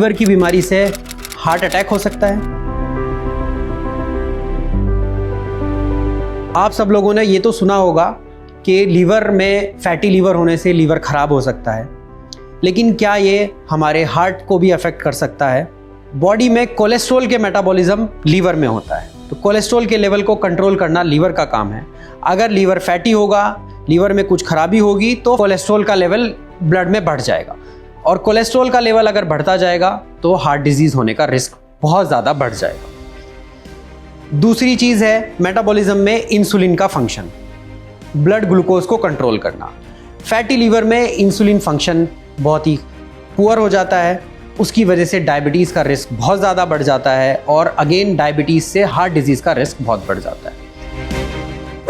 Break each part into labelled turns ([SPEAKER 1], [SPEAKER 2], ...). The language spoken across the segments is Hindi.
[SPEAKER 1] लीवर की बीमारी से हार्ट अटैक हो सकता है। आप सब लोगों ने ये तो सुना होगा कि लीवर में फैटी लीवर होने से लीवर खराब हो सकता है, लेकिन क्या ये हमारे हार्ट को भी अफेक्ट कर सकता है? बॉडी में कोलेस्ट्रॉल के मेटाबॉलिज्म लीवर में होता है, तो कोलेस्ट्रॉल के लेवल को कंट्रोल करना लीवर का काम है। अगर लीवर फैटी होगा, लीवर में कुछ खराबी होगी, तो कोलेस्ट्रॉल का लेवल ब्लड में बढ़ जाएगा, और कोलेस्ट्रॉल का लेवल अगर बढ़ता जाएगा तो हार्ट डिजीज होने का रिस्क बहुत ज़्यादा बढ़ जाएगा। दूसरी चीज़ है मेटाबॉलिज्म में इंसुलिन का फंक्शन, ब्लड ग्लूकोज को कंट्रोल करना। फैटी लीवर में इंसुलिन फंक्शन बहुत ही पुअर हो जाता है, उसकी वजह से डायबिटीज़ का रिस्क बहुत ज़्यादा बढ़ जाता है, और अगेन डायबिटीज़ से हार्ट डिजीज़ का रिस्क बहुत बढ़ जाता है।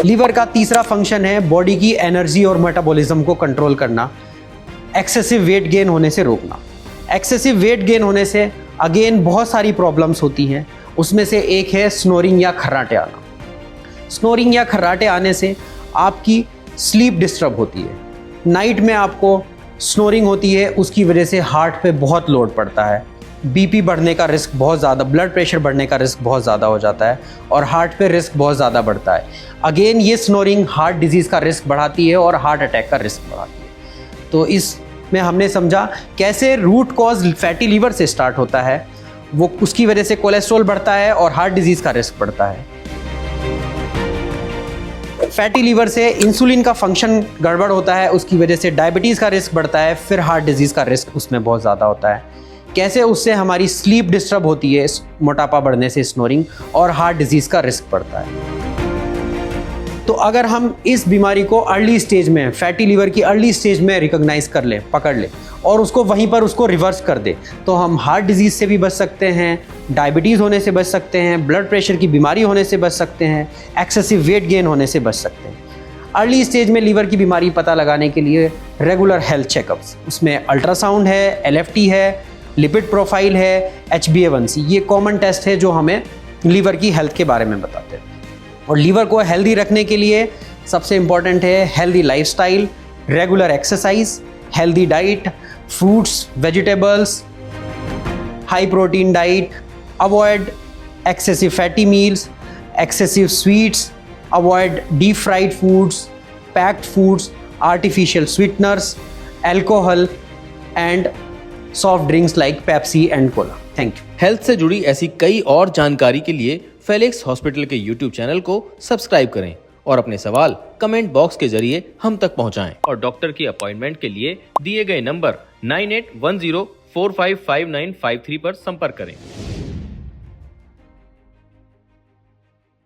[SPEAKER 1] लीवर का तीसरा फंक्शन है बॉडी की एनर्जी और मेटाबॉलिज्म को कंट्रोल करना, एक्सेसिव वेट गेन होने से रोकना। एक्सेसिव वेट गेन होने से अगेन बहुत सारी प्रॉब्लम्स होती हैं, उसमें से एक है स्नोरिंग या खर्राटे आना। स्नोरिंग या खर्राटे आने से आपकी स्लीप डिस्टर्ब होती है, नाइट में आपको स्नोरिंग होती है, उसकी वजह से हार्ट पे बहुत लोड पड़ता है, बीपी बढ़ने का रिस्क बहुत ज़्यादा, ब्लड प्रेशर बढ़ने का रिस्क बहुत ज़्यादा हो जाता है, और हार्ट पे रिस्क बहुत ज़्यादा बढ़ता है। अगेन ये स्नोरिंग हार्ट डिजीज़ का रिस्क बढ़ाती है और हार्ट अटैक का रिस्क बढ़ाती है। तो इसमें हमने समझा कैसे रूट कॉज फैटी लीवर से स्टार्ट होता है, वो उसकी वजह से कोलेस्ट्रॉल बढ़ता है और हार्ट डिजीज़ का रिस्क बढ़ता है। फैटी लीवर से इंसुलिन का फंक्शन गड़बड़ होता है, उसकी वजह से डायबिटीज़ का रिस्क बढ़ता है, फिर हार्ट डिजीज़ का रिस्क उसमें बहुत ज़्यादा होता है। कैसे उससे हमारी स्लीप डिस्टर्ब होती है, मोटापा बढ़ने से स्नोरिंग, और हार्ट डिजीज़ का रिस्क बढ़ता है। तो अगर हम इस बीमारी को अर्ली स्टेज में, फैटी लीवर की अर्ली स्टेज में रिकॉग्नाइज कर लें, पकड़ लें, और उसको वहीं पर उसको रिवर्स कर दें, तो हम हार्ट डिजीज़ से भी बच सकते हैं, डायबिटीज़ होने से बच सकते हैं, ब्लड प्रेशर की बीमारी होने से बच सकते हैं, एक्सेसिव वेट गेन होने से बच सकते हैं। अर्ली स्टेज में लीवर की बीमारी पता लगाने के लिए रेगुलर हेल्थ चेकअप्स, उसमें अल्ट्रासाउंड है, LFT है, लिपिड प्रोफाइल है, HbA1c, ये कॉमन टेस्ट है जो हमें लीवर की हेल्थ के बारे में बताते हैं। और लीवर को हेल्दी रखने के लिए सबसे इम्पॉर्टेंट है healthy lifestyle, regular exercise, healthy diet, fruits, vegetables, high protein diet, avoid excessive fatty meals, excessive sweets, avoid deep fried foods, packed foods, artificial sweeteners, alcohol and soft drinks like Pepsi and Cola. Thank you.
[SPEAKER 2] Health से जुड़ी ऐसी कई और जानकारी के लिए फेलिक्स हॉस्पिटल के YouTube चैनल को सब्सक्राइब करें और अपने सवाल कमेंट बॉक्स के जरिए हम तक पहुंचाएं, और डॉक्टर की अपॉइंटमेंट के लिए दिए गए नंबर 9810455953 पर संपर्क करें।